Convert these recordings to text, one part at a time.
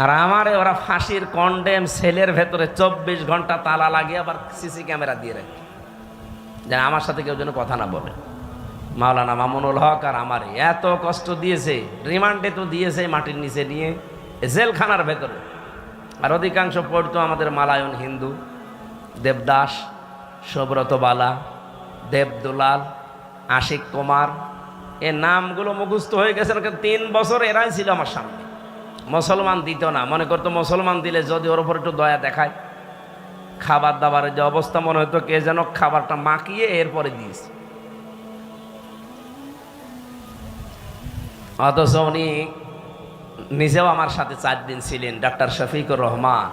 আর আমারে ওরা ফাঁসির কন্ডেম সেলের ভেতরে 24 ঘন্টা তালা লাগিয়ে আবার সিসি ক্যামেরা দিয়ে রাখে, যেন আমার সাথে কেউ যেন কথা না বলে। মাওলানা মামুনুল হক আর আমারে এত কষ্ট দিয়েছে, রিমান্ডে তো দিয়েছে মাটির নিচে নিয়ে জেলখানার ভেতরে। আর অধিকাংশ পড়তো আমাদের মালায়ন হিন্দু, দেবদাস, সুব্রত বালা, দেবদুলাল, আশিক কুমার, এ নামগুলো মুখস্থ হয়ে গেছে। 3 বছর এরাই ছিল আমার সামনে। মুসলমান দিত না, মনে করতো মুসলমান দিলে যদি ওর উপর একটু দয়া দেখায়। খাবার দাবারের যে অবস্থা, মনে হতো কে যেন খাবারটা মাখিয়ে এরপরে দিয়েছে। অথচ উনি নিজেও আমার সাথে 4 দিন ছিলেন। ডাক্তার শফিকুর রহমান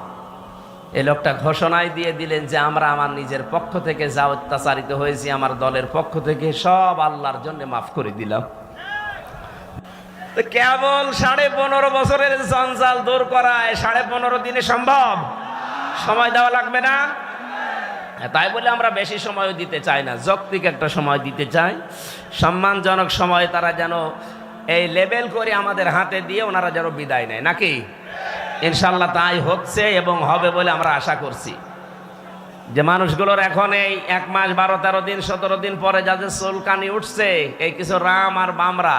এই লোকটা ঘোষণাই দিয়ে দিলেন যে আমরা আমার নিজের পক্ষ থেকে যা অত্যাচারিত হয়েছি, আমার দলের পক্ষ থেকে সব আল্লাহর জন্য মাফ করে দিলাম। তো কেবল 15.5 বছরের জঞ্জাল দূর করায় 15.5 দিনে সম্ভব? সময় দেওয়া লাগবে না? তাই বলে আমরা বেশি সময় দিতে চাই না, যৌক্তিক একটা সময় দিতে চাই, সম্মানজনক সময়। তারা যেন এই লেবেল করে আমাদের হাতে দিয়ে ওনারা যেন বিদায় নেয়, নাকি? ইনশাল্লাহ তাই হচ্ছে এবং হবে বলে আমরা আশা করছি। যে মানুষগুলোর এখন এই 1 মাস 12-13 দিন 17 দিন পরে যাদের চুলকানি উঠছে, এই কিছু রাম আর বামরা,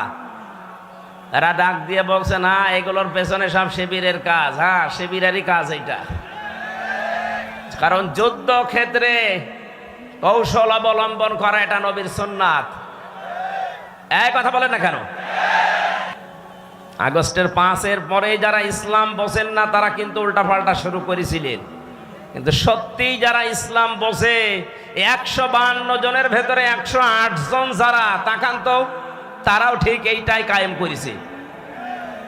এরা ডাক দিয়ে বলছে না এগুলোর পেছনে সব শিবিরের কাজ। হ্যাঁ, শিবিরেরই কাজ এইটা। কারণ যুদ্ধ ক্ষেত্রে কৌশল অবলম্বন করা এটা নবীর সুন্নাত। এই কথা বলেন না কেন? আগস্টের 5-এর পরে যারা ইসলাম বোঝেন না তারা কিন্তু উল্টাপাল্টা শুরু করেছিলেন, কিন্তু সত্যিই যারা ইসলাম বোঝে 152 জনের ভেতরে 108 জন যারা, তাকান তো, তারাও ঠিক এইটাই কায়েম করেছে।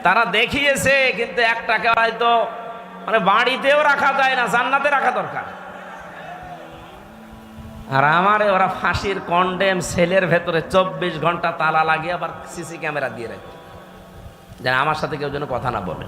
তারা দেখিয়েছে, কিন্তু একটাকে হয়তো মানে বাড়িতেও রাখা যায় না, জান্নাতে রাখা দরকার। আর আমারে ওরা ফাঁসির কন্ডেম সেলের ভেতরে 24 ঘন্টা তালা লাগিয়ে আবার সিসি ক্যামেরা দিয়ে রাখে, যেন আমার সাথে কেউ যেন কথা না বলে।